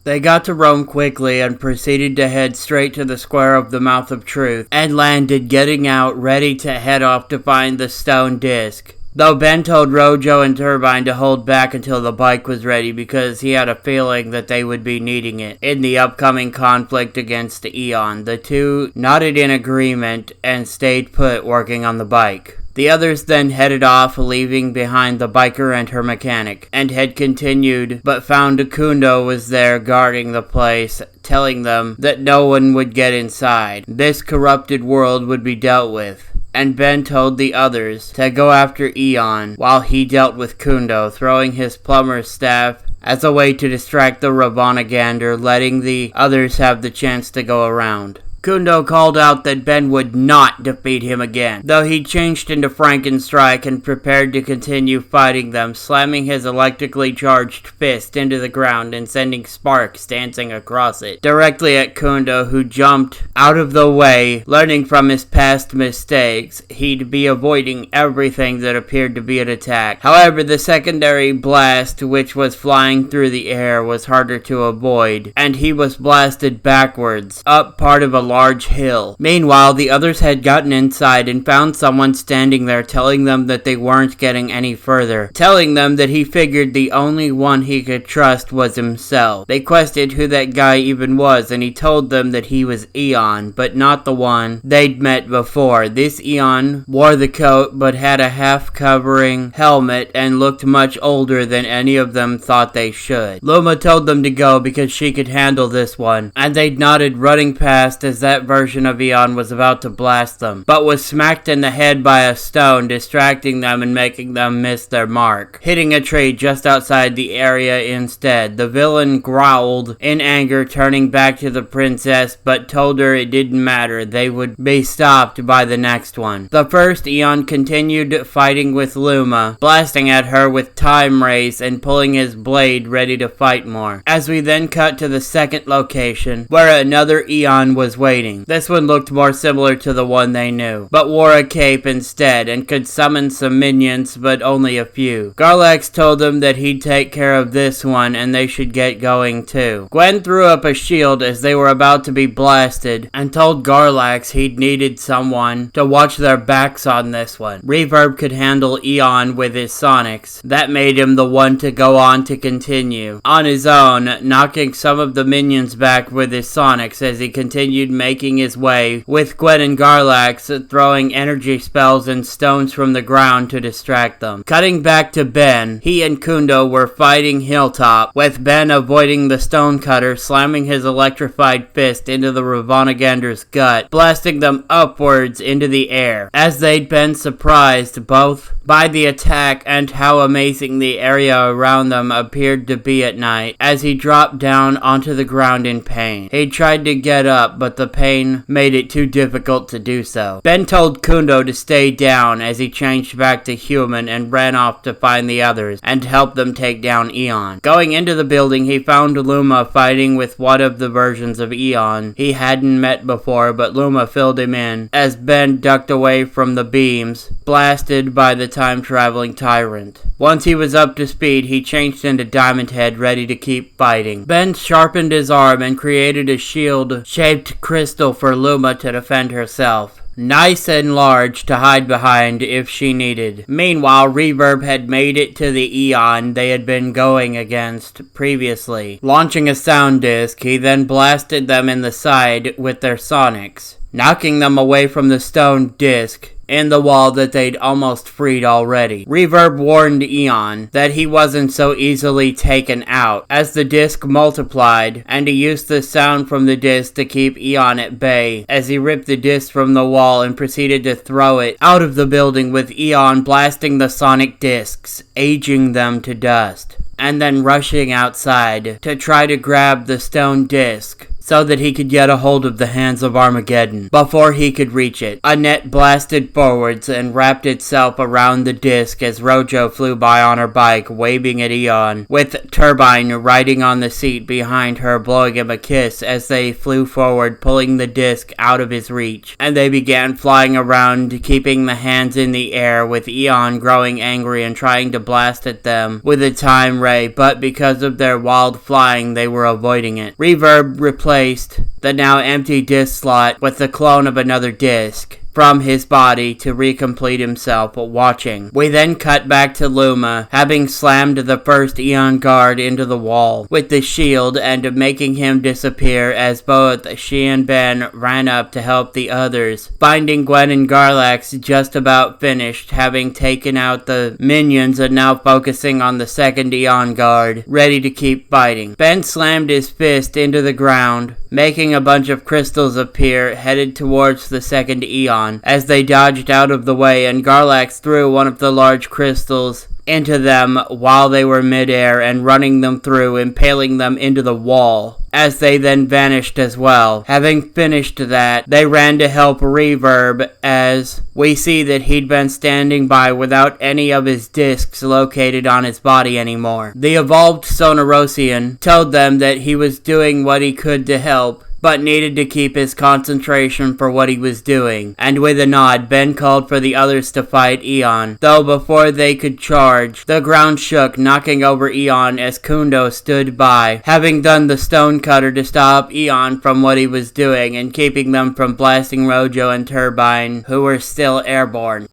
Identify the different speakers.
Speaker 1: They got to Rome quickly and proceeded to head straight to the square of the Mouth of Truth, and landed, getting out, ready to head off to find the stone disc. Though Ben told Rojo and Turbine to hold back until the bike was ready because he had a feeling that they would be needing it in the upcoming conflict against Eon, the two nodded in agreement and stayed put working on the bike. The others then headed off, leaving behind the biker and her mechanic, and had continued, but found Kundo was there guarding the place, telling them that no one would get inside. This corrupted world would be dealt with. And Ben told the others to go after Eon while he dealt with Kundo, throwing his plumber's staff as a way to distract the Ravonagander, letting the others have the chance to go around. Kundo called out that Ben would not defeat him again, though he changed into Frankenstrike and prepared to continue fighting them, slamming his electrically charged fist into the ground and sending sparks dancing across it, directly at Kundo, who jumped out of the way. Learning from his past mistakes, he'd be avoiding everything that appeared to be an attack. However, the secondary blast, which was flying through the air, was harder to avoid, and he was blasted backwards, up part of a large hill. Meanwhile, the others had gotten inside and found someone standing there telling them that they weren't getting any further, telling them that he figured the only one he could trust was himself. They questioned who that guy even was, and he told them that he was Eon, but not the one they'd met before. This Eon wore the coat but had a half-covering helmet and looked much older than any of them thought they should. Luma told them to go because she could handle this one, and they nodded, running past as that version of Eon was about to blast them, but was smacked in the head by a stone, distracting them and making them miss their mark, hitting a tree just outside the area instead. The villain growled in anger, turning back to the princess, but told her it didn't matter, they would be stopped by the next one. The first Eon continued fighting with Luma, blasting at her with Time Race and pulling his blade ready to fight more. As we then cut to the second location, where another Eon was waiting. This one looked more similar to the one they knew, but wore a cape instead and could summon some minions, but only a few. Garlax told them that he'd take care of this one and they should get going too. Gwen threw up a shield as they were about to be blasted and told Garlax he'd needed someone to watch their backs on this one. Reverb could handle Eon with his sonics. That made him the one to go on to continue on his own, knocking some of the minions back with his sonics as he continued making his way, with Gwen and Garlax throwing energy spells and stones from the ground to distract them. Cutting back to Ben, he and Kundo were fighting Hilltop, with Ben avoiding the stonecutter, slamming his electrified fist into the Ravanagander's gut, blasting them upwards into the air, as they'd been surprised both by the attack and how amazing the area around them appeared to be at night, as he dropped down onto the ground in pain. He tried to get up, but the pain made it too difficult to do so. Ben told Kundo to stay down as he changed back to human and ran off to find the others and help them take down Eon. Going into the building, he found Luma fighting with one of the versions of Eon he hadn't met before, but Luma filled him in as Ben ducked away from the beams blasted by the time-traveling tyrant. Once he was up to speed, he changed into Diamond Head, ready to keep fighting. Ben sharpened his arm and created a shield-shaped crystal for Luma to defend herself. Nice and large to hide behind if she needed. Meanwhile, Reverb had made it to the Eon they had been going against previously. Launching a sound disc, he then blasted them in the side with their sonics, knocking them away from the stone disc in the wall that they'd almost freed already. Reverb warned Eon that he wasn't so easily taken out, as the disc multiplied, and he used the sound from the disc to keep Eon at bay, as he ripped the disc from the wall and proceeded to throw it out of the building, with Eon blasting the sonic discs, aging them to dust, and then rushing outside to try to grab the stone disc so that he could get a hold of the hands of Armageddon before he could reach it. A net blasted forwards and wrapped itself around the disc as Rojo flew by on her bike, waving at Eon, with Turbine riding on the seat behind her, blowing him a kiss as they flew forward, pulling the disc out of his reach. And they began flying around, keeping the hands in the air, with Eon growing angry and trying to blast at them with a time ray, but because of their wild flying, they were avoiding it. Reverb replaced the now empty disc slot with the clone of another disc from his body to recomplete himself, watching. We then cut back to Luma, having slammed the first Eon guard into the wall with the shield and making him disappear as both she and Ben ran up to help the others, finding Gwen and Garlax just about finished, having taken out the minions and now focusing on the second Eon guard, ready to keep fighting. Ben slammed his fist into the ground, making a bunch of crystals appear, headed towards the second Eon, as they dodged out of the way, and Garlax threw one of the large crystals into them while they were midair and running them through, impaling them into the wall, as they then vanished as well. Having finished that, they ran to help Reverb, as we see that he'd been standing by without any of his discs located on his body anymore. The evolved Sonorosian told them that he was doing what he could to help, but needed to keep his concentration for what he was doing, and with a nod, Ben called for the others to fight Eon, though before they could charge, the ground shook, knocking over Eon as Kundo stood by, having done the stone cutter to stop Eon from what he was doing and keeping them from blasting Rojo and Turbine, who were still airborne.